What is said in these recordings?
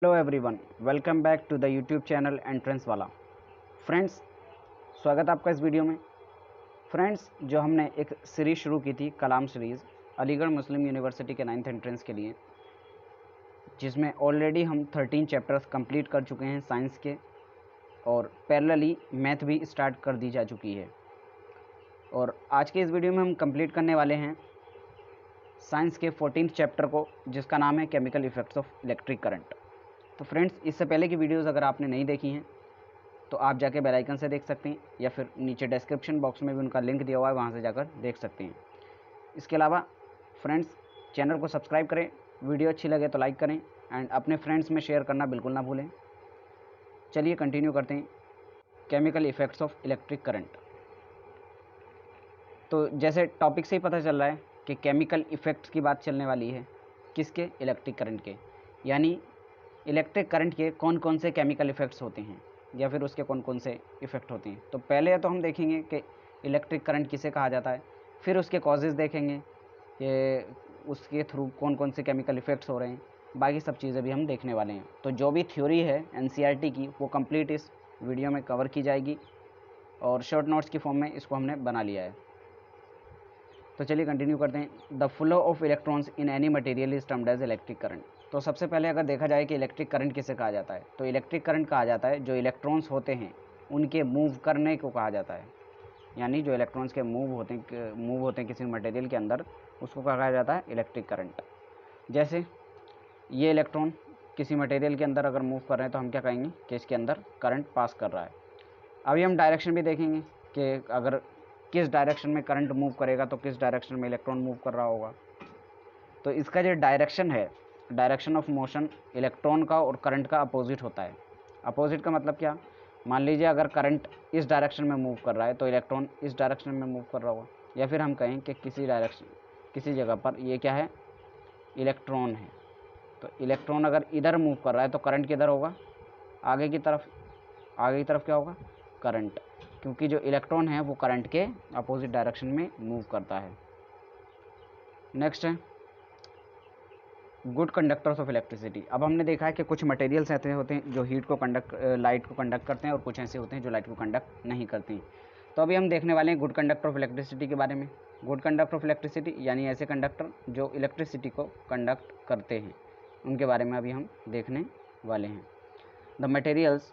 Hello everyone, welcome back to the YouTube channel entrance वाला। Friends, स्वागत है आपका इस वीडियो में। फ्रेंड्स, जो हमने एक सीरीज़ शुरू की थी कलाम सीरीज़ अलीगढ़ मुस्लिम यूनिवर्सिटी के 9th एंट्रेंस के लिए, जिसमें ऑलरेडी हम 13 चैप्टर्स कंप्लीट कर चुके हैं साइंस के, और पैरेलली मैथ भी स्टार्ट कर दी जा चुकी है। और आज के इस वीडियो में हम कंप्लीट करने वाले हैं साइंस के 14th चैप्टर को, जिसका नाम है chemical effects of electric current. तो फ्रेंड्स, इससे पहले की वीडियोस अगर आपने नहीं देखी हैं तो आप जाके बेल आइकन से देख सकते हैं, या फिर नीचे डिस्क्रिप्शन बॉक्स में भी उनका लिंक दिया हुआ है, वहाँ से जाकर देख सकते हैं। इसके अलावा फ्रेंड्स, चैनल को सब्सक्राइब करें, वीडियो अच्छी लगे तो लाइक करें, एंड अपने फ्रेंड्स में शेयर करना बिल्कुल ना भूलें। चलिए कंटिन्यू करते हैं chemical effects of electric current. तो जैसे टॉपिक से ही पता चल रहा है कि केमिकल इफ़ेक्ट्स की बात चलने वाली है। किसके? इलेक्ट्रिक करंट के। यानी इलेक्ट्रिक करंट के कौन कौन से केमिकल इफ़ेक्ट्स होते हैं, या फिर उसके कौन कौन से इफ़ेक्ट होते हैं। तो पहले तो हम देखेंगे कि इलेक्ट्रिक करंट किसे कहा जाता है, फिर उसके कॉजेज़ देखेंगे कि उसके थ्रू कौन कौन से केमिकल इफ़ेक्ट्स हो रहे हैं। बाकी सब चीज़ें भी हम देखने वाले हैं। तो जो भी थ्योरी है एनसीईआरटी की, वो कंप्लीट इस वीडियो में कवर की जाएगी, और शॉर्ट नोट्स की फॉर्म में इसको हमने बना लिया है। तो चलिए कंटिन्यू करते हैं। The flow of electrons in any material is termed as electric current. तो सबसे पहले अगर देखा जाए कि इलेक्ट्रिक करंट किसे कहा जाता है, तो इलेक्ट्रिक करंट कहा जाता है जो इलेक्ट्रॉन्स होते हैं उनके मूव करने को कहा जाता है। यानी जो इलेक्ट्रॉन्स के मूव होते हैं किसी मटेरियल के अंदर, उसको कहा जाता है इलेक्ट्रिक करंट। जैसे ये इलेक्ट्रॉन किसी मटेरियल के अंदर अगर मूव कर रहे हैं तो हम क्या कहेंगे कि इसके अंदर करंट पास कर रहा है। अभी हम डायरेक्शन भी देखेंगे कि अगर किस डायरेक्शन में करंट मूव करेगा तो किस डायरेक्शन में इलेक्ट्रॉन मूव कर रहा होगा। तो इसका जो डायरेक्शन है, डायरेक्शन ऑफ मोशन इलेक्ट्रॉन का और करंट का अपोजिट होता है। अपोजिट का मतलब क्या? मान लीजिए अगर करंट इस डायरेक्शन में मूव कर रहा है तो इलेक्ट्रॉन इस डायरेक्शन में मूव कर रहा होगा। या फिर हम कहें कि किसी जगह पर ये क्या है, इलेक्ट्रॉन है। तो इलेक्ट्रॉन अगर इधर मूव कर रहा है तो करंट किधर होगा? आगे की तरफ। आगे की तरफ क्या होगा? करंट, क्योंकि जो इलेक्ट्रॉन है वो करंट के अपोजिट डायरेक्शन में मूव करता है। नेक्स्ट है गुड कंडक्टर्स ऑफ इलेक्ट्रिसिटी। अब हमने देखा है कि कुछ मटेरियल्स ऐसे होते हैं जो लाइट को कंडक्ट करते हैं, और कुछ ऐसे होते हैं जो लाइट को कंडक्ट नहीं करते हैं। तो अभी हम देखने वाले हैं गुड कंडक्टर ऑफ इलेक्ट्रिसिटी के बारे में। गुड कंडक्टर ऑफ इलेक्ट्रिसिटी यानी ऐसे कंडक्टर जो इलेक्ट्रिसिटी को कंडक्ट करते हैं, उनके बारे में अभी हम देखने वाले हैं। The materials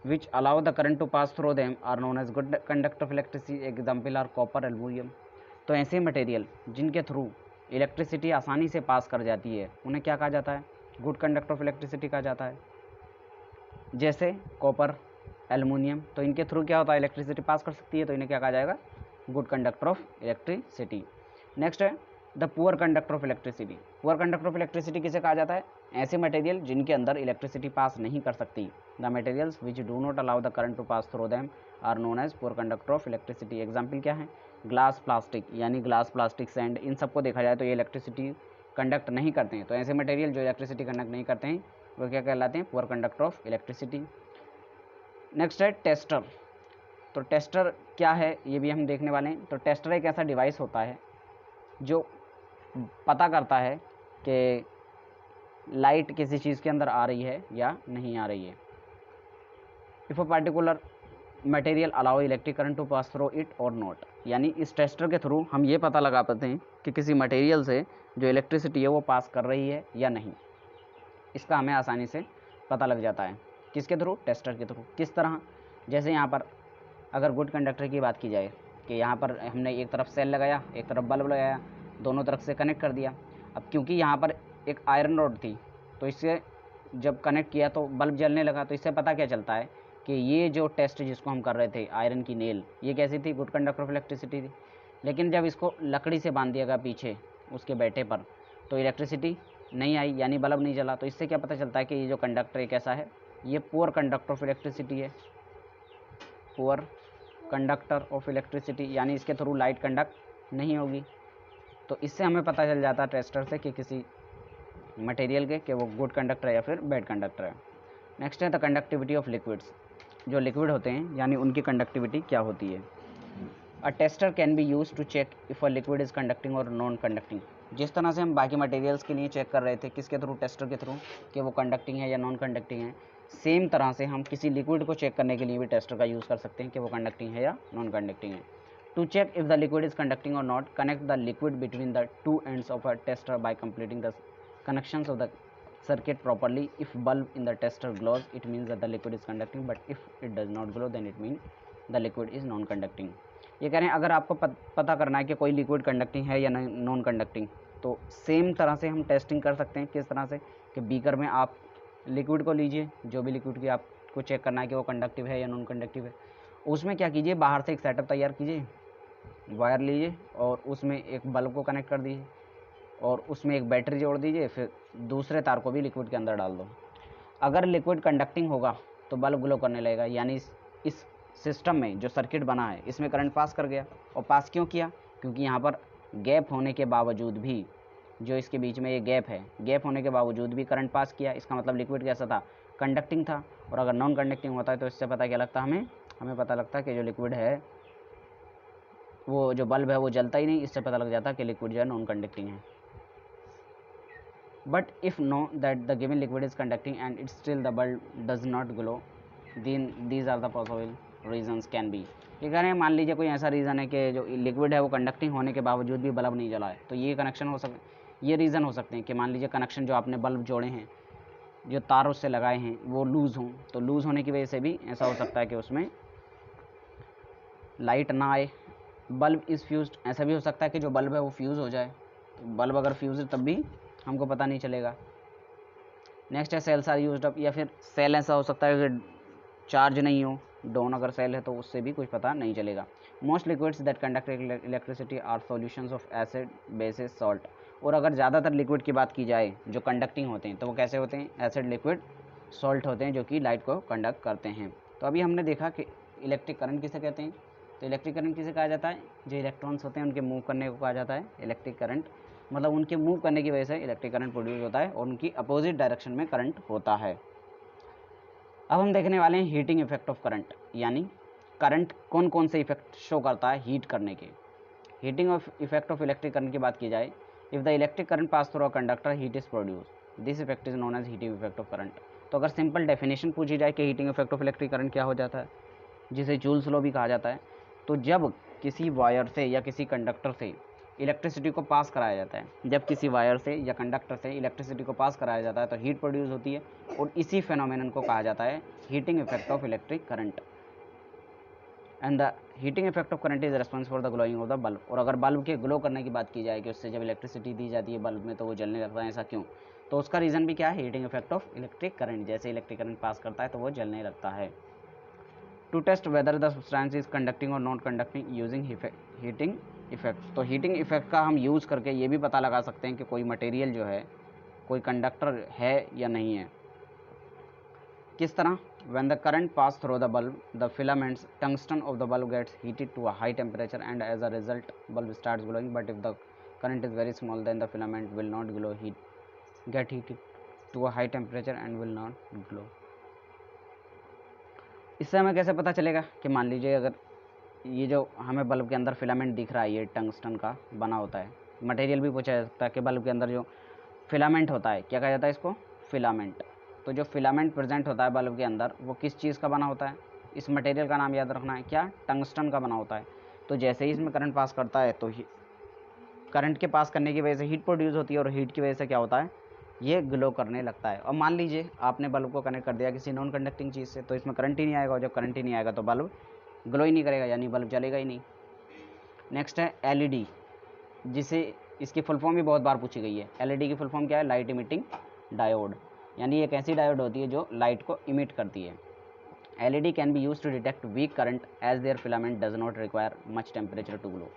which allow the current to pass through them are known as good conductor of electricity. Example are copper, aluminum. तो ऐसे मटेरियल जिनके थ्रू इलेक्ट्रिसिटी आसानी से पास कर जाती है उन्हें क्या कहा जाता है? गुड कंडक्टर ऑफ इलेक्ट्रिसिटी कहा जाता है। जैसे कॉपर, एलुमिनियम, तो इनके थ्रू क्या होता है? इलेक्ट्रिसिटी पास कर सकती है, तो इन्हें क्या कहा जाएगा? Good conductor of electricity. Next है the poor conductor of electricity. Poor conductor of electricity किसे कहा जाता है? ऐसे मटेरियल जिनके अंदर इलेक्ट्रिसिटी पास नहीं कर सकती। The materials which do not allow the current to pass through them are known as poor conductor of electricity. Example क्या है? ग्लास, प्लास्टिक, यानी ग्लास, प्लास्टिक, सैंड, इन सबको देखा जाए तो ये इलेक्ट्रिसिटी कंडक्ट नहीं करते हैं। तो ऐसे मटेरियल जो इलेक्ट्रिसिटी कंडक्ट नहीं करते हैं वो क्या कहलाते हैं? Poor conductor of electricity. Next है टेस्टर। तो टेस्टर क्या है ये भी हम देखने वाले हैं। तो टेस्टर एक ऐसा डिवाइस होता है जो पता करता है कि लाइट किसी चीज़ के अंदर आ रही है या नहीं आ रही है। If a particular material allow electric current to pass through it or not, यानी इस टेस्टर के थ्रू हम ये पता लगा पाते हैं कि किसी मटेरियल से जो इलेक्ट्रिसिटी है वो पास कर रही है या नहीं। इसका हमें आसानी से पता लग जाता है। किसके थ्रू? टेस्टर के थ्रू। किस तरह? जैसे यहाँ पर अगर गुड कंडक्टर की बात की जाए कि यहाँ पर हमने एक तरफ सेल लगाया, एक तरफ बल्ब लगाया, दोनों तरफ से कनेक्ट कर दिया। अब क्योंकि यहाँ पर एक आयरन रॉड थी, तो इससे जब कनेक्ट किया तो बल्ब जलने लगा। तो इससे पता क्या चलता है कि ये जो टेस्ट जिसको हम कर रहे थे, आयरन की नेल, ये कैसी थी? गुड कंडक्टर ऑफ इलेक्ट्रिसिटी थी। लेकिन जब इसको लकड़ी से बांध दिया गया पीछे उसके बैठे पर, तो इलेक्ट्रिसिटी नहीं आई, यानी बल्ब नहीं जला। तो इससे क्या पता चलता है कि ये जो कंडक्टर एक ऐसा है, ये पुअर कंडक्टर ऑफ इलेक्ट्रिसिटी है। पुअर कंडक्टर ऑफ इलेक्ट्रिसिटी, यानी इसके थ्रू लाइट कंडक्ट नहीं होगी। तो इससे हमें पता चल जाता है टेस्टर से कि किसी मटेरियल के कि वो गुड कंडक्टर है या फिर बैड कंडक्टर है। नेक्स्ट है द कंडक्टिविटी ऑफ लिक्विड्स। जो लिक्विड होते हैं यानी उनकी कंडक्टिविटी क्या होती है। A tester can be use to check if a liquid is conducting or non conducting. जिस तरह से हम बाकी मटेरियल्स के लिए चेक कर रहे थे किसके थ्रू, टेस्टर के थ्रू, कि वो कंडक्टिंग है या नॉन कंडक्टिंग है, सेम तरह से हम किसी लिक्विड को चेक करने के लिए भी टेस्टर का यूज़ कर सकते हैं कि वो कंडक्टिंग है या नॉन कंडक्टिंग है। To check if the liquid is conducting और not, connect the liquid between the two ends of a tester by completing the connections of the circuit properly. If bulb in the tester glows, it means that the liquid is conducting, but if it does not glow, then it means the liquid is non conducting. ये कह रहे हैं अगर आपको पता करना है कि कोई लिक्विड कंडक्टिंग है या नॉन कंडक्टिंग, तो सेम तरह से हम टेस्टिंग कर सकते हैं। किस तरह से कि बीकर में आप लिक्विड को लीजिए, जो भी लिक्विड की आपको चेक करना है कि वो कंडक्टिव है या नॉन कंडक्टिव है, उसमें क्या कीजिए, बाहर से एक सेटअप तैयार कीजिए, वायर लीजिए और उसमें एक बल्ब को कनेक्ट कर दीजिए और उसमें एक बैटरी जोड़ दीजिए, फिर दूसरे तार को भी लिक्विड के अंदर डाल दो। अगर लिक्विड कंडक्टिंग होगा तो बल्ब ग्लो करने लगेगा, यानी इस सिस्टम में जो सर्किट बना है इसमें करंट पास कर गया। और पास क्यों किया? क्योंकि यहाँ पर गैप होने के बावजूद भी, जो इसके बीच में ये गैप है, गैप होने के बावजूद भी करंट पास किया। इसका मतलब लिक्विड कैसा था? कंडक्टिंग था। और अगर नॉन कंडक्टिंग होता है तो इससे पता क्या लगता है हमें पता लगता है कि जो लिक्विड है, वो जो बल्ब है वो जलता ही नहीं। इससे पता लग जाता है कि लिक्विड जो है नॉन कंडक्टिंग है। But if know that the given liquid is conducting and it still the bulb does not glow, then these are the possible reasons can be. ये कह रहे हैं मान लीजिए कोई ऐसा रीज़न है कि जो लिक्विड है वो कंडक्टिंग होने के बावजूद भी बल्ब नहीं जला है, तो ये कनेक्शन हो सकते, ये रीज़न हो सकते हैं कि मान लीजिए कनेक्शन जो आपने बल्ब जोड़े हैं, जो तार उससे लगाए हैं, वो लूज़ हों, तो लूज़ होने की वजह से भी ऐसा हो सकता है कि उसमें लाइट ना आए। बल्ब इज़ फ्यूज्ड, ऐसा भी हो सकता है कि जो बल्ब है वो फ्यूज़ हो जाए। तो बल्ब अगर फ्यूज़ है तब भी हमको पता नहीं चलेगा। नेक्स्ट है सेल्स आर यूज्ड अप, या फिर सेल ऐसा हो सकता है कि चार्ज नहीं हो, डाउन अगर सेल है तो उससे भी कुछ पता नहीं चलेगा। Most liquids that conduct electricity are solutions of acid, bases, salt. और अगर ज़्यादातर लिक्विड की बात की जाए जो कंडक्टिंग होते हैं तो वो कैसे होते हैं? एसिड, लिक्विड, सॉल्ट होते हैं जो कि लाइट को कंडक्ट करते हैं। तो अभी हमने देखा कि इलेक्ट्रिक करंट किसे कहते हैं। तो इलेक्ट्रिक करंट किसे कहा जाता है? जो इलेक्ट्रॉन्स होते हैं उनके मूव करने को कहा जाता है इलेक्ट्रिक करंट। मतलब उनके मूव करने की वजह से इलेक्ट्रिक करंट प्रोड्यूस होता है और उनकी अपोजिट डायरेक्शन में करंट होता है। अब हम देखने वाले हैं हीटिंग इफेक्ट ऑफ करंट, यानी करंट कौन कौन से इफेक्ट शो करता है हीट करने के। Heating of effect of electric current की बात की जाए, if the electric current pass through a conductor, heat is produce, this effect is known as heating effect of current. तो अगर सिंपल डेफिनेशन पूछी जाए कि heating effect of electric current क्या हो जाता है, जिसे जूल्स लॉ भी कहा जाता है, तो जब किसी वायर से या किसी कंडक्टर से इलेक्ट्रिसिटी को पास कराया जाता है, जब किसी वायर से या कंडक्टर से इलेक्ट्रिसिटी को पास कराया जाता है तो हीट प्रोड्यूस होती है, और इसी फेनोमेनन को कहा जाता है heating effect of electric current. And the heating effect of current is response for the glowing of the bulb. और अगर बल्ब के ग्लो करने की बात की जाए कि उससे जब इलेक्ट्रिसिटी दी जाती है बल्ब में तो वो जलने लगता है, ऐसा क्यों? तो उसका रीज़न भी क्या है? Heating effect of electric current. जैसे इलेक्ट्रिक करंट पास करता है तो वो जलने लगता है। To test whether the substance is conducting और not conducting using heating effect. तो हीटिंग इफेक्ट का हम यूज़ करके ये भी पता लगा सकते हैं कि कोई मटेरियल जो है, कोई कंडक्टर है या नहीं है। किस तरह? when the current pass through the bulb, the filaments tungsten of the bulb gets heated to a high temperature and as a result bulb starts glowing, but if the current is very small then the filament will not glow, get heated to a high temperature and will not glow. इससे हमें कैसे पता चलेगा कि मान लीजिए अगर ये जो हमें बल्ब के अंदर फिलामेंट दिख रहा है ये टंगस्टन का बना होता है, मटेरियल भी पूछा जा सकता है कि बल्ब के अंदर जो फिलामेंट होता है क्या कहा जाता है इसको? फिलामेंट। तो जो फिलामेंट प्रेजेंट होता है बल्ब के अंदर वो किस चीज़ का बना होता है? इस मटेरियल का नाम याद रखना है, क्या? टंगस्टन का बना होता है। तो जैसे ही इसमें करंट पास करता है तो करंट के पास करने की वजह से हीट प्रोड्यूस होती है और हीट की वजह से क्या होता है? ये ग्लो करने लगता है। और मान लीजिए आपने बल्ब को कनेक्ट कर दिया किसी नॉन कंडक्टिंग चीज़ से, तो इसमें करंट ही नहीं आएगा, और जब करंट ही नहीं आएगा तो बल्ब ग्लो ही नहीं करेगा, यानी बल्ब जलेगा ही नहीं। नेक्स्ट है एलईडी, जिसे इसकी फुल फॉर्म भी बहुत बार पूछी गई है। एलईडी की फुल फॉर्म क्या है? लाइट इमिटिंग डायोड, यानी एक ऐसी डायोड होती है जो लाइट को इमिट करती है। LED can be use to detect weak current as there filament does not require much temperature to glow.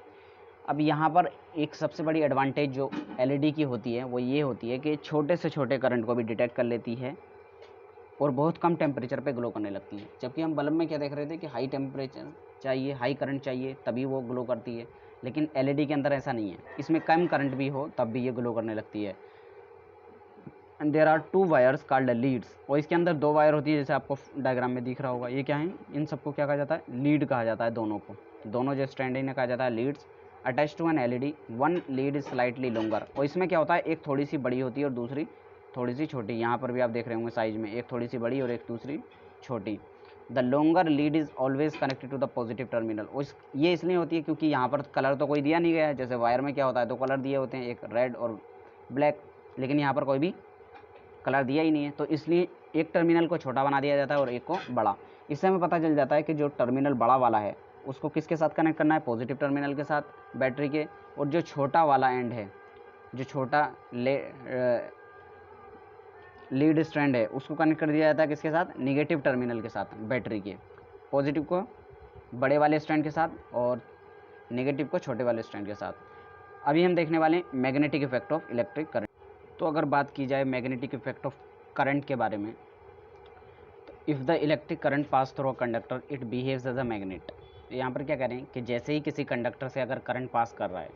अब यहाँ पर एक सबसे बड़ी एडवांटेज जो एलईडी की होती है वो ये होती है कि छोटे से छोटे करंट को भी डिटेक्ट कर लेती है और बहुत कम टेम्परेचर पे ग्लो करने लगती है। जबकि हम बल्ब में क्या देख रहे थे कि हाई टेम्परेचर चाहिए, हाई करंट चाहिए तभी वो ग्लो करती है, लेकिन एलईडी के अंदर ऐसा नहीं है, इसमें कम करंट भी हो तब भी ये ग्लो करने लगती है। And there are two wires called leads, और इसके अंदर दो वायर होती है जैसे आपको डायग्राम में दिख रहा होगा। ये क्या है? इन सबको क्या कहा जाता है? लीड कहा जाता है। दोनों को, दोनों जो स्ट्रैंड है इन्हें कहा जाता है leads. Attach to an LED, one lead is slightly longer. और इसमें क्या होता है, एक थोड़ी सी बड़ी होती है और दूसरी थोड़ी सी छोटी। यहाँ पर भी आप देख रहे होंगे साइज में, एक थोड़ी सी बड़ी और एक दूसरी छोटी। The longer lead is always connected to the positive terminal. ये इसलिए होती है क्योंकि यहाँ पर कलर तो कोई दिया नहीं गया है। जैसे वायर में क्या होता है, दो कलर दिए होते हैं, एक रेड और ब्लैक, लेकिन यहाँ पर कोई भी कलर दिया ही नहीं है, तो इसलिए एक टर्मिनल को छोटा बना दिया जाता है और एक को बड़ा। इससे हमें पता चल जाता है कि जो टर्मिनल बड़ा वाला है उसको किसके साथ कनेक्ट करना है, पॉजिटिव टर्मिनल के साथ बैटरी के। और जो छोटा वाला एंड है, जो छोटा लीड स्ट्रैंड है, उसको कनेक्ट कर दिया जाता है किसके साथ, निगेटिव टर्मिनल के साथ बैटरी के। पॉजिटिव को बड़े वाले स्ट्रैंड के साथ और नेगेटिव को छोटे वाले स्ट्रैंड के साथ। अभी हम देखने वाले हैं magnetic effect of electric current. तो अगर बात की जाए मैग्नेटिक इफेक्ट ऑफ करंट के बारे में, तो if the electric current pass through a conductor it behaves as a magnet. यहाँ पर क्या कह रहे हैं कि जैसे ही किसी कंडक्टर से अगर करंट पास कर रहा है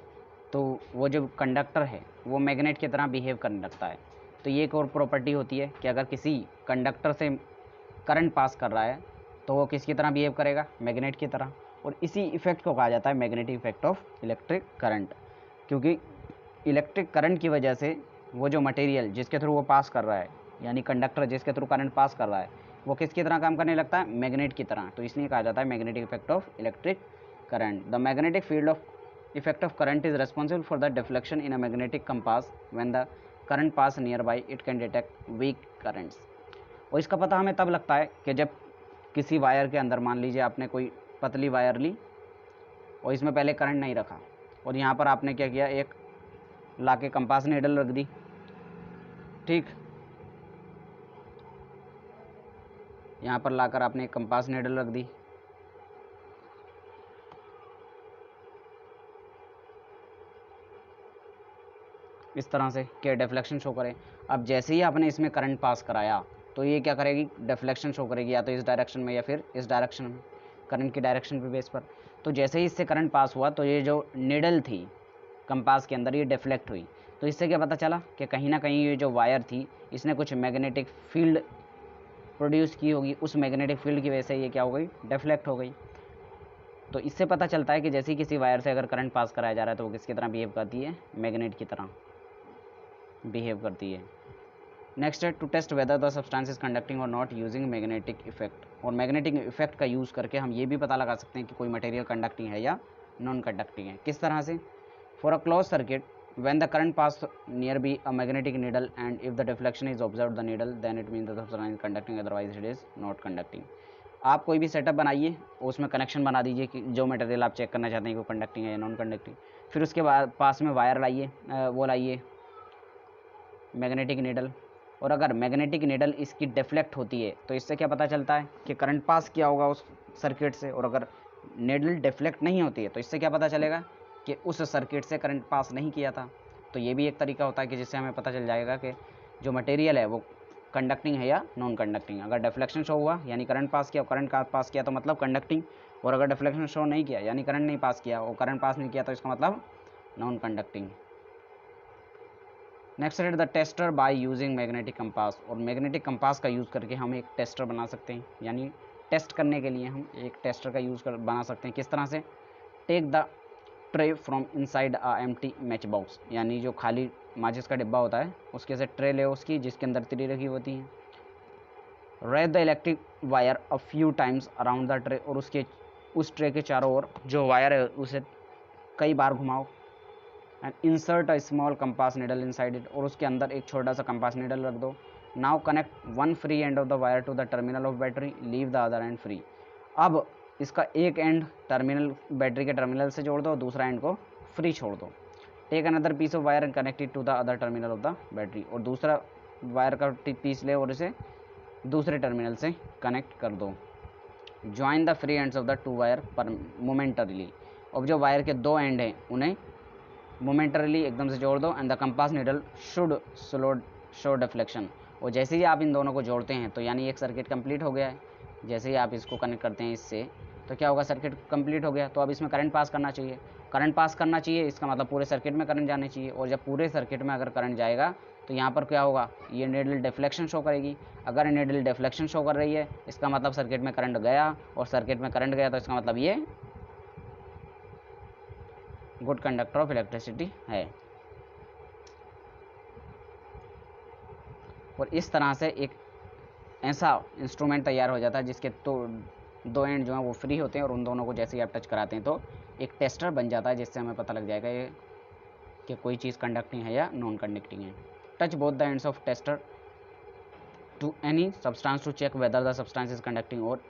तो वो जो कंडक्टर है वो मैग्नेट की तरह बिहेव करने लगता है। तो ये एक और प्रॉपर्टी होती है कि अगर किसी कंडक्टर से करंट पास कर रहा है तो वो किसकी तरह बिहेव करेगा, मैग्नेट की तरह। और इसी इफेक्ट को कहा जाता है magnetic effect of electric current. क्योंकि इलेक्ट्रिक करंट की वजह से वो जो मटेरियल जिसके थ्रू वो पास कर रहा है, यानी कंडक्टर जिसके थ्रू करंट पास कर रहा है, वो किसकी तरह काम करने लगता है, मैग्नेट की तरह। तो इसलिए कहा जाता है magnetic effect of electric current. The magnetic field of effect of current is responsible for the deflection in a magnetic compass when the current pass near by it can detect weak currents. और इसका पता हमें तब लगता है कि जब किसी वायर के अंदर, मान लीजिए आपने कोई पतली वायर ली और इसमें पहले करंट नहीं रखा, और यहाँ पर आपने क्या किया, एक लाके कंपास नीडल रख दी, ठीक। यहाँ पर लाकर आपने एक कंपास नीडल रख दी, इस तरह से कि डिफ्लेक्शन शो करे। अब जैसे ही आपने इसमें करंट पास कराया तो ये क्या करेगी, डिफ्लेक्शन शो करेगी, या तो इस डायरेक्शन में या फिर इस डायरेक्शन में, करंट की डायरेक्शन पे बेस पर। तो जैसे ही इससे करंट पास हुआ तो ये जो नीडल थी कंपास के अंदर, ये डिफ्लेक्ट हुई। तो इससे क्या पता चला कि कहीं ना कहीं ये जो वायर थी इसने कुछ मैग्नेटिक फील्ड प्रोड्यूस की होगी, उस मैग्नेटिक फील्ड की वजह से ये क्या हो गई, डिफ्लेक्ट हो गई। तो इससे पता चलता है कि जैसे ही किसी वायर से अगर करंट पास कराया जा रहा है तो वो किसकी तरह बिहेव करती है, मैग्नेट की तरह बिहेव करती है। नेक्स्ट है to test whether the substance is conducting और नॉट यूजिंग मैग्नेटिक इफेक्ट। और मैग्नेटिक इफेक्ट का यूज़ करके हम ये भी पता लगा सकते हैं कि कोई मटेरियल कंडक्टिंग है या नॉन कंडक्टिंग है। किस तरह से, for a close circuit when the current pass near be a magnetic needle and if the deflection is observed the needle then it means the substance is conducting, otherwise it is not conducting। आप कोई भी setup बनाइए, उसमें connection बना दीजिए कि जो material आप चेक करना चाहते हैं कि वो कंडक्टिंग है या नॉन कंडक्टिंग। फिर उसके बाद पास में वायर लाइए, वो लाइए मैग्नेटिक नीडल, और अगर मैग्नेटिक नीडल इसकी डिफ्लेक्ट होती है तो इससे क्या पता चलता है कि करंट पास किया होगा उस सर्किट से। और अगर नीडल डिफ्लेक्ट नहीं होती है तो इससे क्या पता चलेगा कि उस सर्किट से करंट पास नहीं किया था। तो ये भी एक तरीका होता है कि जिससे हमें पता चल जाएगा कि जो मटेरियल है वो कंडक्टिंग है या नॉन कंडक्टिंग। अगर डिफ्लेक्शन शो हुआ यानी करंट पास किया, करंट का पास किया तो मतलब कंडक्टिंग, और अगर डिफ्लेक्शन शो नहीं किया यानी करंट नहीं पास किया और करंट पास नहीं किया तो इसका मतलब नॉन कंडक्टिंग। नेक्स्ट है the tester by using magnetic compass. और मैग्नेटिक कंपास का यूज़ करके हम एक टेस्टर बना सकते हैं, यानी टेस्ट करने के लिए हम एक टेस्टर का यूज़ कर बना सकते हैं। किस तरह से, take the tray from inside a empty match box, यानी जो खाली माचिस का डिब्बा होता है उसके से ट्रे ले उसकी जिसके अंदर तिरी रखी होती है। Read the electric wire a few times around the tray, और उस ट्रे के चारों ओर जो वायर है उसे कई बार घुमाओ। And insert a small compass needle inside it, और उसके अंदर एक छोटा सा कंपास नीडल रख दो। Now connect one free end of the wire to the terminal of battery, leave the other end free. अब इसका एक एंड टर्मिनल बैटरी के टर्मिनल से जोड़ दो, दूसरा एंड को फ्री छोड़ दो। Take another piece of wire and connected to the other terminal of the battery, और दूसरा वायर का पीस ले और इसे दूसरे टर्मिनल से कनेक्ट कर दो। Join the free ends of the two wire पर मोमेंटरीली, और जो वायर के दो एंड हैं उन्हें मोमेंटरीली एकदम से जोड़ दो। And the compass needle should show deflection, और जैसे ही आप इन दोनों को जोड़ते हैं तो यानी एक सर्किट कंप्लीट हो गया है। जैसे ही आप इसको कनेक्ट करते हैं इससे तो क्या होगा, सर्किट कंप्लीट हो गया। तो अब इसमें करंट पास करना चाहिए, करंट पास करना चाहिए इसका मतलब पूरे सर्किट में करंट जाने चाहिए। और जब पूरे सर्किट में अगर करंट जाएगा तो यहाँ पर क्या होगा, ये नीडल डिफ्लेक्शन शो करेगी। अगर नीडल डिफ्लेक्शन शो कर रही है इसका मतलब सर्किट में करंट गया, और सर्किट में करंट गया तो इसका मतलब ये गुड कंडक्टर ऑफ इलेक्ट्रिसिटी है। और इस तरह से एक ऐसा इंस्ट्रूमेंट तैयार हो जाता है जिसके तो दो एंड जो हैं वो फ्री होते हैं, और उन दोनों को जैसे ही आप टच कराते हैं तो एक टेस्टर बन जाता है, जिससे हमें पता लग जाएगा ये कि कोई चीज़ कंडक्टिंग है या नॉन कंडक्टिंग है। Touch both the ends of tester to any substance to check whether the substance is conducting or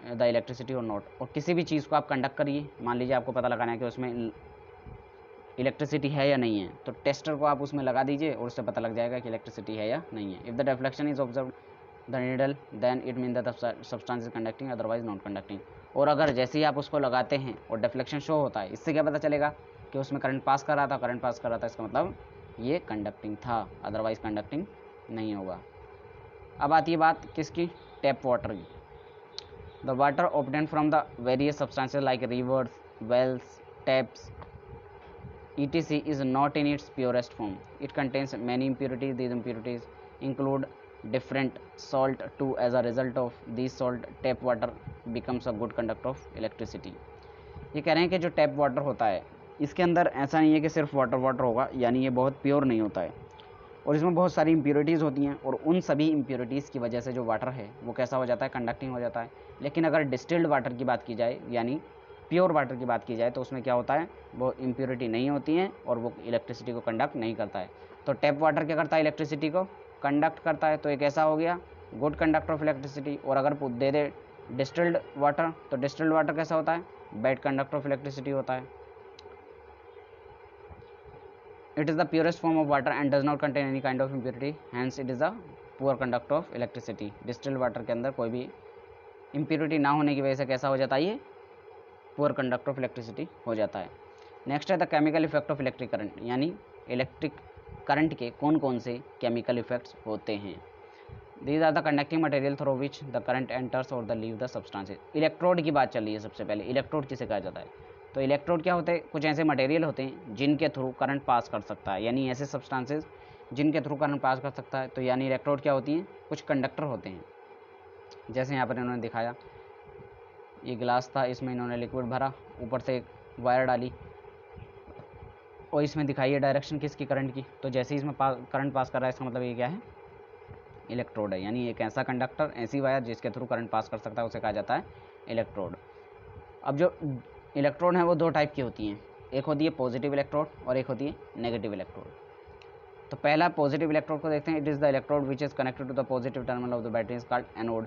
the electricity or not. और किसी भी चीज़ को आप कंडक्ट करिए, मान लीजिए आपको पता लगाना है कि उसमें इलेक्ट्रिसिटी है या नहीं है, तो टेस्टर को आप उसमें लगा दीजिए और उससे पता लग जाएगा कि इलेक्ट्रिसिटी है या नहीं है। If the deflection is observe the needle then it mean the substance is conducting otherwise non conducting. और अगर जैसे ही आप उसको लगाते हैं और डिफ्लेक्शन शो होता है, इससे क्या पता चलेगा कि उसमें करंट पास कर रहा था, करंट पास कर रहा था, इसका मतलब ये कंडक्टिंग था, अदरवाइज कंडक्टिंग नहीं होगा। अब आती है बात किसकी, टैप वाटर की। The water obtained from the various substances like rivers, wells, taps etc is not in its purest form. It contains many impurities. These impurities include different salt too. As a result of these salt, tap water becomes a good conductor of electricity. ये कह रहे हैं कि जो tap water होता है इसके अंदर ऐसा नहीं है कि सिर्फ वाटर होगा, यानी ये बहुत प्योर नहीं होता है, और इसमें बहुत सारी इम्प्योरिटीज़ होती हैं, और उन सभी इम्प्योरिटीज़ की वजह से जो वाटर है वो कैसा हो जाता है, कंडक्टिंग हो जाता है। लेकिन अगर डिस्टिल्ड वाटर की बात की जाए, यानी प्योर वाटर की बात की जाए, तो उसमें क्या होता है, वो इम्प्योरिटी नहीं होती हैं और वो इलेक्ट्रिसिटी को कंडक्ट नहीं करता है। तो टैप वाटर क्या करता है, इलेक्ट्रिसिटी को कंडक्ट करता है, तो एक ऐसा हो गया गुड कंडक्टर ऑफ इलेक्ट्रिसिटी। और अगर दे दे डिस्टिल्ड वाटर, तो डिस्टिल्ड वाटर कैसा होता है, बैड कंडक्टर ऑफ इलेक्ट्रिसिटी होता है। It is the purest form of water and does not contain any kind of impurity, hence it is the poor conductor of electricity. Distilled water के अंदर कोई भी impurity ना होने की वजह से कैसा हो जाता है, ये पुअर कंडक्टर ऑफ इलेक्ट्रिसिटी हो जाता है। नेक्स्ट है the chemical effect of electric current, यानी इलेक्ट्रिक करंट के कौन कौन से केमिकल इफेक्ट्स होते हैं। These are the conducting material through which the current enters और the leave the substances. Electrode की बात चल रही है सबसे पहले। इलेक्ट्रोड किसे कहा जाता है, तो इलेक्ट्रोड क्या होते हैं, कुछ ऐसे मटेरियल होते हैं जिनके थ्रू करंट पास कर सकता है, यानी ऐसे सब्सटेंसेज जिनके थ्रू करंट पास कर सकता है। तो यानी इलेक्ट्रोड क्या होती हैं, कुछ कंडक्टर होते हैं। जैसे यहाँ पर इन्होंने दिखाया, ये गिलास था, इसमें इन्होंने लिक्विड भरा, ऊपर से एक वायर डाली, और इसमें दिखाई है डायरेक्शन किसकी, करंट की। तो जैसे ही इसमें करंट पास कर रहा है, इसका मतलब ये क्या है, इलेक्ट्रोड है। यानी एक ऐसा कंडक्टर, ऐसी वायर जिसके थ्रू करंट पास कर सकता है, उसे कहा जाता है इलेक्ट्रोड। अब जो इलेक्ट्रोड है वो दो टाइप की होती हैं, एक होती है पॉजिटिव इलेक्ट्रोड और एक होती है नेगेटिव इलेक्ट्रोड। तो पहला पॉजिटिव इलेक्ट्रोड को देखते हैं। It is the electrode which is connected to the positive terminal of the battery is called anode.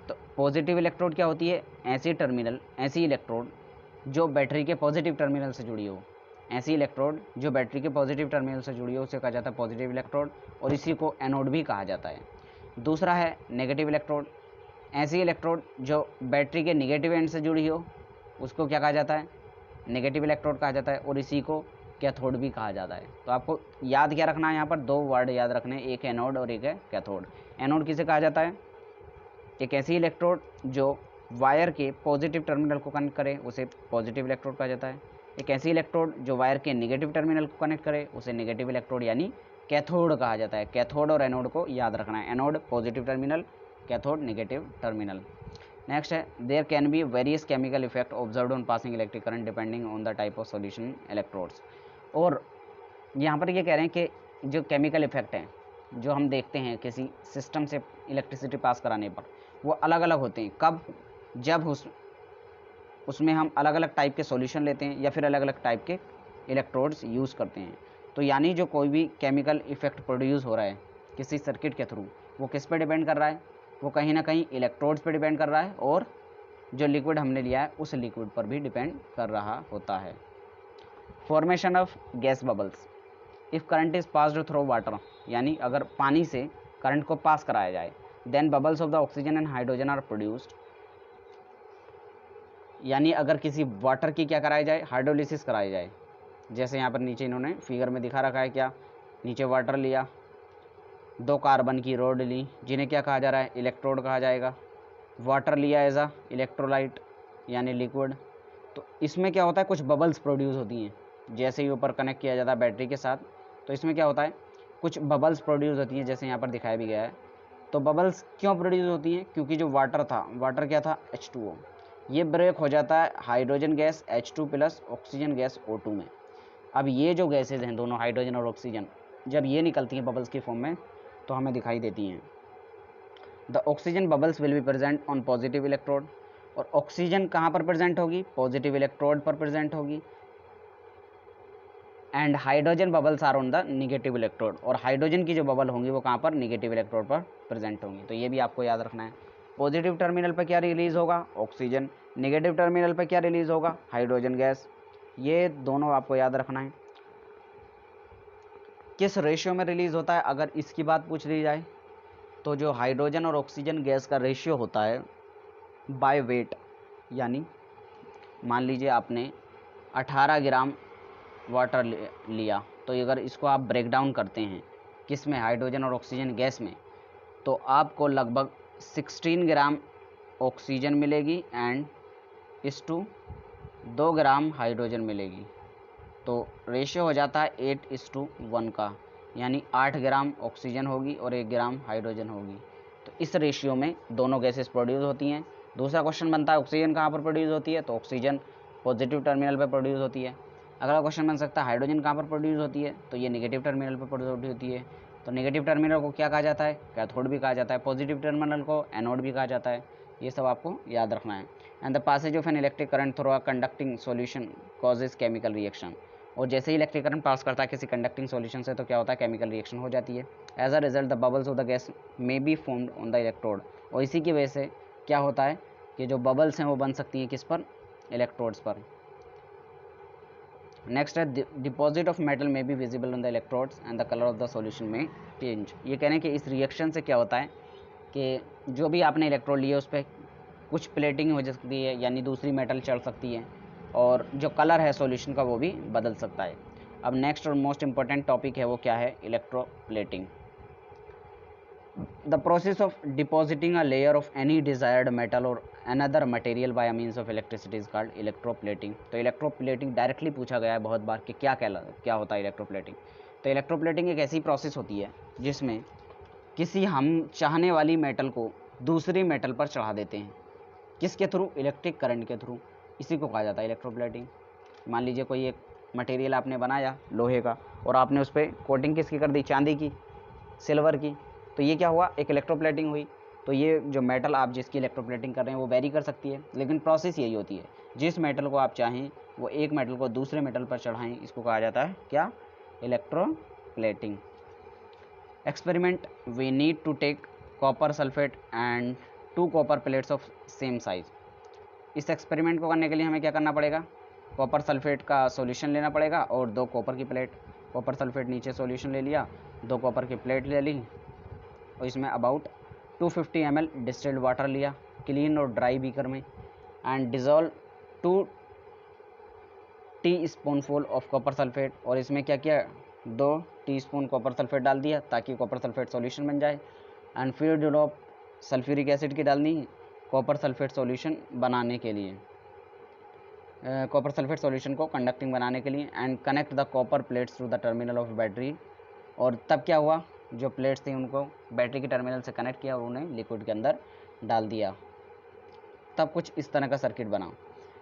तो पॉजिटिव इलेक्ट्रोड क्या होती है, ऐसी टर्मिनल, ऐसी इलेक्ट्रोड जो बैटरी के पॉजिटिव टर्मिनल से जुड़ी हो। ऐसी इलेक्ट्रोड जो बैटरी के पॉजिटिव टर्मिनल से जुड़ी हो उसे कहा जाता है पॉजिटिव इलेक्ट्रोड, और इसी को एनोड भी कहा जाता है। दूसरा है नेगेटिव इलेक्ट्रोड, ऐसी इलेक्ट्रोड जो बैटरी के नेगेटिव एंड से जुड़ी हो, उसको क्या कहा जाता है, नेगेटिव इलेक्ट्रोड कहा जाता है, और इसी को कैथोड भी कहा जाता है। तो आपको याद क्या रखना है, यहाँ पर दो वर्ड याद रखने, एक एनोड और एक है कैथोड। एनोड किसे कहा जाता है, एक ऐसी इलेक्ट्रोड जो वायर के पॉजिटिव टर्मिनल को कनेक्ट करे, उसे पॉजिटिव इलेक्ट्रोड कहा जाता है। एक ऐसी इलेक्ट्रोड जो वायर के नेगेटिव टर्मिनल को कनेक्ट करे, उसे नेगेटिव इलेक्ट्रोड यानी कैथोड कहा जाता है। कैथोड और एनोड को याद रखना है, anode positive terminal, cathode negative terminal. Next है there can be various chemical effect observed on passing electric current depending on the type of solution electrodes. और यहाँ पर ये कह रहे हैं कि जो केमिकल इफेक्ट हैं जो हम देखते हैं किसी सिस्टम से इलेक्ट्रिसिटी पास कराने पर, वो अलग अलग होते हैं। कब, जब उसमें हम अलग अलग टाइप के सॉल्यूशन लेते हैं या फिर अलग अलग टाइप के इलेक्ट्रोड्स यूज़ करते हैं। तो यानी जो कोई भी केमिकल इफेक्ट प्रोड्यूस हो रहा है किसी सर्किट के थ्रू, वो किस पे डिपेंड कर रहा है, वो कहीं ना कहीं इलेक्ट्रोड्स पे डिपेंड कर रहा है, और जो लिक्विड हमने लिया है उस लिक्विड पर भी डिपेंड कर रहा होता है। Formation of gas bubbles if current is passed through water, यानी अगर पानी से करंट को पास कराया जाए, then bubbles of the oxygen and hydrogen are produced. यानी अगर किसी वाटर की क्या कराई जाए, हाइड्रोलिसिस कराई जाए, जैसे यहाँ पर नीचे इन्होंने फिगर में दिखा रखा है, क्या, नीचे वाटर लिया, दो कार्बन की रोड ली, जिन्हें क्या कहा जा रहा है, इलेक्ट्रोड कहा जाएगा। वाटर लिया एज अ इलेक्ट्रोलाइट यानी लिक्विड, तो इसमें क्या होता है, कुछ बबल्स प्रोड्यूस होती हैं। जैसे ही ऊपर कनेक्ट किया जाता है बैटरी के साथ, तो इसमें क्या होता है, कुछ बबल्स प्रोड्यूस होती हैं, जैसे यहाँ पर दिखाया भी गया है। तो बबल्स क्यों प्रोड्यूस होती हैं, क्योंकि जो वाटर था, वाटर क्या था, H2O। ये ब्रेक हो जाता है hydrogen gas H2 plus oxygen gas O2 में। अब ये जो गैसेज हैं दोनों हाइड्रोजन और ऑक्सीजन, जब ये निकलती हैं बबल्स की फॉर्म में तो हमें दिखाई देती हैं। The oxygen bubbles will be present on positive electrode, और ऑक्सीजन कहाँ पर प्रेजेंट होगी, पॉजिटिव इलेक्ट्रोड पर प्रेजेंट होगी। And hydrogen bubbles are on the negative electrode, और हाइड्रोजन की जो बबल होंगी वो कहाँ पर, निगेटिव इलेक्ट्रोड पर प्रेजेंट होंगी। तो ये भी आपको याद रखना है। पॉजिटिव टर्मिनल पर क्या रिलीज होगा, ऑक्सीजन, नेगेटिव टर्मिनल पर क्या रिलीज होगा, हाइड्रोजन गैस। ये दोनों आपको याद रखना है। किस रेशियो में रिलीज होता है, अगर इसकी बात पूछ ली जाए तो जो हाइड्रोजन और ऑक्सीजन गैस का रेशियो होता है बाय वेट, यानी मान लीजिए आपने 18 ग्राम वाटर लिया, तो अगर इसको आप ब्रेक डाउन करते हैं किस में, हाइड्रोजन और ऑक्सीजन गैस में, तो आपको लगभग 16 ग्राम ऑक्सीजन मिलेगी एंड इस टू 2 ग्राम हाइड्रोजन मिलेगी। तो रेशियो हो जाता है 8:1 का, यानी 8 ग्राम ऑक्सीजन होगी और 1 ग्राम हाइड्रोजन होगी। तो इस रेशियो में दोनों गैसेस प्रोड्यूस होती हैं। दूसरा क्वेश्चन बनता है ऑक्सीजन कहाँ पर प्रोड्यूस होती है, तो ऑक्सीजन पॉजिटिव टर्मिनल पर प्रोड्यूस होती है। अगला क्वेश्चन बन सकता है हाइड्रोजन कहाँ पर प्रोड्यूस होती है, तो ये नेगेटिव टर्मिनल पर प्रोड्यूस होती है। तो नेगेटिव टर्मिनल को क्या कहा जाता है, कैथोड भी कहा जाता है, पॉजिटिव टर्मिनल को एनोड भी कहा जाता है। ये सब आपको याद रखना है। And the passage of an electric current through a conducting solution causes chemical reaction, और जैसे ही इलेक्ट्रिक करंट पास करता है किसी कंडक्टिंग सॉल्यूशन से तो क्या होता है, केमिकल रिएक्शन हो जाती है। As a result the bubbles of the gas may be formed on the electrode, और इसी की वजह से क्या होता है कि जो बबल्स हैं वो बन सकती हैं किस पर, इलेक्ट्रोड्स पर। नेक्स्ट है डिपॉजिट ऑफ मेटल में be visible on the electrodes and the colour of the solution में चेंज। ये कह रहे हैं कि इस रिएक्शन से क्या होता है कि जो भी आपने इलेक्ट्रोड लिए उस पर कुछ प्लेटिंग हो सकती है, यानी दूसरी मेटल चढ़ सकती है, और जो कलर है सॉल्यूशन का वो भी बदल सकता है। अब नेक्स्ट और मोस्ट इंपॉर्टेंट टॉपिक है वो क्या है, electroplating. The process of depositing a layer of any desired metal और another material by means of electricity is called electroplating. तो इलेक्ट्रोप्लेटिंग डायरेक्टली पूछा गया है बहुत बार कि क्या होता है इलेक्ट्रोप्लेटिंग। तो इलेक्ट्रोप्लेटिंग एक ऐसी प्रोसेस होती है जिसमें किसी हम चाहने वाली मेटल को दूसरी मेटल पर चढ़ा देते हैं, किसके थ्रू, इलेक्ट्रिक करंट के थ्रू। इसी को कहा जाता है इलेक्ट्रोप्लेटिंग। मान लीजिए कोई एक मटेरियल आपने बनाया लोहे का, और आपने उस पर कोटिंग किसकी कर दी, चांदी की, सिल्वर की, तो ये क्या हुआ, एक इलेक्ट्रोप्लेटिंग हुई। तो ये जो मेटल आप जिसकी इलेक्ट्रोप्लेटिंग कर रहे हैं वो वेरी कर सकती है, लेकिन प्रोसेस यही होती है, जिस मेटल को आप चाहें वो एक मेटल को दूसरे मेटल पर चढ़ाएं, इसको कहा जाता है क्या, electroplating. Experiment, we need to take copper sulphate and 2 copper plates of same size. इस एक्सपेरिमेंट को करने के लिए हमें क्या करना पड़ेगा, कॉपर सल्फेट का सॉल्यूशन लेना पड़ेगा और 2 कॉपर की प्लेट। कॉपर सल्फेट नीचे सॉल्यूशन ले लिया, 2 कॉपर की प्लेट ले ली, और इसमें अबाउट 250 ml डिस्टिल्ड वाटर लिया क्लीन और ड्राई बीकर में, and dissolve 2 teaspoonful of copper sulphate, और इसमें क्या किया, 2 टीस्पून कॉपर सल्फेट डाल दिया ताकि कॉपर सल्फेट सॉल्यूशन बन जाए। एंड फिर ड्रॉप सल्फ्यूरिक एसिड की डालनी कॉपर सल्फेट सॉल्यूशन बनाने के लिए, कॉपर सल्फेट सॉल्यूशन को कंडक्टिंग बनाने के लिए। And connect the copper plates through the terminal of battery, और तब क्या हुआ, जो प्लेट्स थी उनको बैटरी के टर्मिनल से कनेक्ट किया और उन्हें लिक्विड के अंदर डाल दिया, तब कुछ इस तरह का सर्किट बना।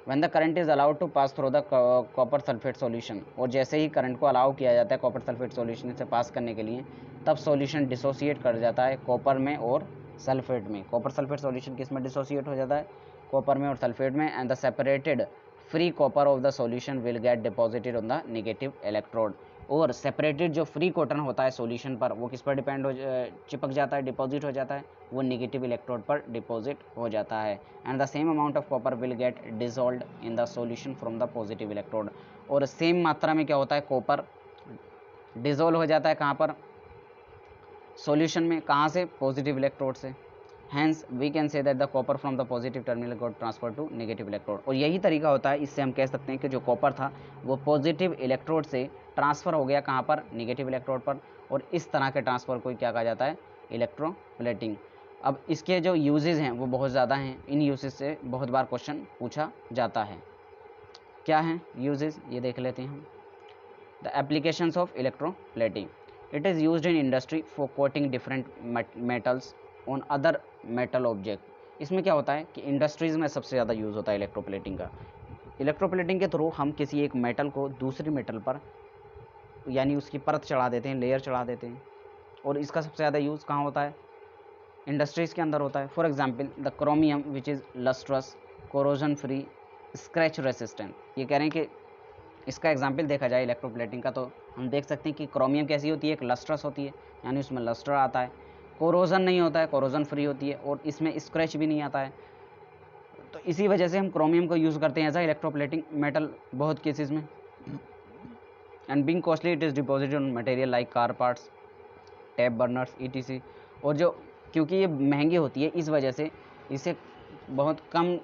When the current is allowed to pass through the copper sulphate solution, और जैसे ही करंट को अलाउ किया जाता है कॉपर सल्फेट सॉल्यूशन से पास करने के लिए, तब सॉल्यूशन डिसोसिएट कर जाता है कॉपर में और सल्फेट में। कॉपर सल्फेट सॉल्यूशन किस में डिसोसिएट हो जाता है, कॉपर में और सल्फेट में। And the separated free copper of the solution will get deposited on the negative electrode, और सेपरेटेड जो फ्री कॉटन होता है सॉल्यूशन पर वो किस पर डिपेंड हो चिपक जाता है, डिपॉजिट हो जाता है, वो नेगेटिव इलेक्ट्रोड पर डिपॉजिट हो जाता है। And the same amount of copper will get dissolved in the solution from the positive electrode, और सेम मात्रा में क्या होता है, कॉपर डिसॉल्व हो जाता है कहाँ पर, सॉल्यूशन में, कहाँ से, पॉजिटिव इलेक्ट्रोड से। Hence we can say that the copper from the positive terminal got transfer to negative electrode, और यही तरीका होता है, इससे हम कह सकते हैं कि जो कॉपर था वो पॉजिटिव इलेक्ट्रोड से ट्रांसफ़र हो गया कहाँ पर, नेगेटिव इलेक्ट्रोड पर, और इस तरह के ट्रांसफ़र को क्या कहा जाता है, इलेक्ट्रोप्लेटिंग। अब इसके जो यूजेज हैं वो बहुत ज़्यादा हैं, इन यूजेज से बहुत बार क्वेश्चन पूछा जाता है। क्या हैं यूजेज, ये देख लेते हैं हम। The applications of electroplating, it is used in industry for coating different metals on other metal object, इसमें क्या होता है कि इंडस्ट्रीज़ में सबसे ज़्यादा यूज़ होता है इलेक्ट्रोप्लेटिंग का। इलेक्ट्रोप्लेटिंग के थ्रू हम किसी एक मेटल को दूसरी मेटल पर यानी उसकी परत चढ़ा देते हैं, लेयर चढ़ा देते हैं, और इसका सबसे ज़्यादा यूज़ कहाँ होता है? इंडस्ट्रीज़ के अंदर होता है। For example the chromium which is lustrous, corrosion free, scratch resistant. ये कह रहे हैं कि इसका एग्जाम्पल देखा जाए इलेक्ट्रोप्लेटिंग का, तो हम देख सकते हैं कि क्रोमियम कैसी होती है, एक लस्ट्रस होती है, यानी उसमें लस्टर आता है, कोरोजन नहीं होता है, कोरोजन फ्री होती है, और इसमें स्क्रैच भी नहीं आता है। तो इसी वजह से हम क्रोमियम को यूज़ करते हैं एज अ इलेक्ट्रोप्लेटिंग मेटल बहुत केसेस में। And being costly it is deposited on material like car parts, tap burners etc. और जो क्योंकि ये महंगी होती है इस वजह से इसे बहुत कम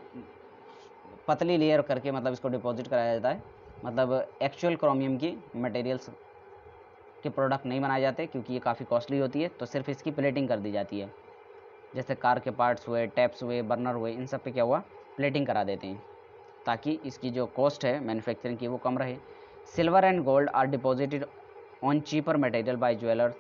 पतली लेयर करके मतलब इसको डिपॉजिट कराया जाता है। मतलब एक्चुअल क्रोमियम की मटेरियल्स के प्रोडक्ट नहीं बनाए जाते क्योंकि ये काफ़ी कॉस्टली होती है, तो सिर्फ इसकी प्लेटिंग कर दी जाती है। जैसे कार के पार्ट्स हुए, टैप्स हुए, बर्नर हुए, इन सब पे क्या हुआ, प्लेटिंग करा देते हैं ताकि इसकी जो कॉस्ट है मैन्युफैक्चरिंग की वो कम रहे। Silver and gold are deposited on cheaper material by jewellers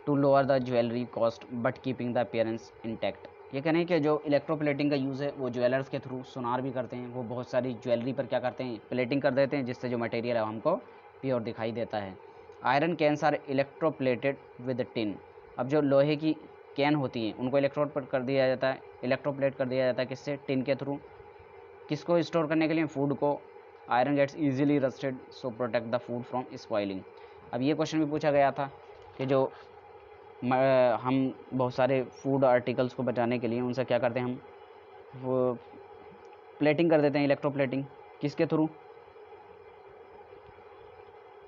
to lower the jewellery cost but keeping the appearance intact. ये कहने हैं कि जो इलेक्ट्रोप्लेटिंग का यूज़ है वो ज्वेलर्स के थ्रू सोनार भी करते हैं, वो बहुत सारी ज्वेलरी पर क्या करते हैं, प्लेटिंग कर देते हैं, जिससे जो मटेरियल है हमको प्योर दिखाई देता है। Iron cans are electroplated with tin. अब जो लोहे की कैन होती हैं उनको इलेक्ट्रोप्लेट कर दिया जाता है, इलेक्ट्रोप्लेट कर दिया जाता है किससे, टिन के थ्रू। किसको स्टोर करने के लिए, फूड को। Iron gets easily rusted so protect the food from spoiling. अब ये क्वेश्चन भी पूछा गया था कि जो हम बहुत सारे फूड आर्टिकल्स को बचाने के लिए उनसे क्या करते हैं, हम वो प्लेटिंग कर देते हैं, इलेक्ट्रोप्लेटिंग किसके थ्रू,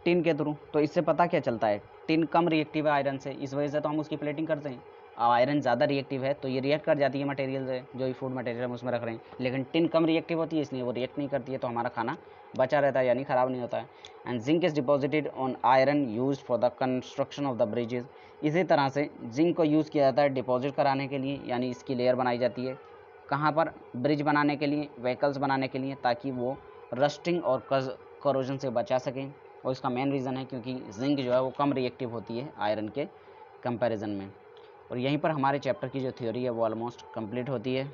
टिन के थ्रू। तो इससे पता क्या चलता है, टिन कम रिएक्टिव है आयरन से, इस वजह से तो हम उसकी प्लेटिंग करते हैं। आयरन ज़्यादा रिएक्टिव है तो ये रिएक्ट कर जाती है मटेरियल से, जो ये फूड मटेरियल हम उसमें रख रहे हैं, लेकिन टिन कम रिएक्टिव होती है इसलिए वो रिएक्ट नहीं करती है, तो हमारा खाना बचा रहता है यानी ख़राब नहीं होता है। And zinc is deposited on iron use for the construction of the bridges. इसी तरह से जिंक को यूज़ किया जाता है डिपॉजिट कराने के लिए, यानी इसकी लेयर बनाई जाती है कहाँ पर, ब्रिज बनाने के लिए, व्हीकल्स बनाने के लिए, ताकि वो रस्टिंग और करोजन से बचा सकें। और इसका मेन रीज़न है क्योंकि जिंक जो है वो कम रिएक्टिव होती है आयरन के कंपैरिजन में। और यहीं पर हमारे चैप्टर की जो थ्योरी है वो ऑलमोस्ट कंप्लीट होती है।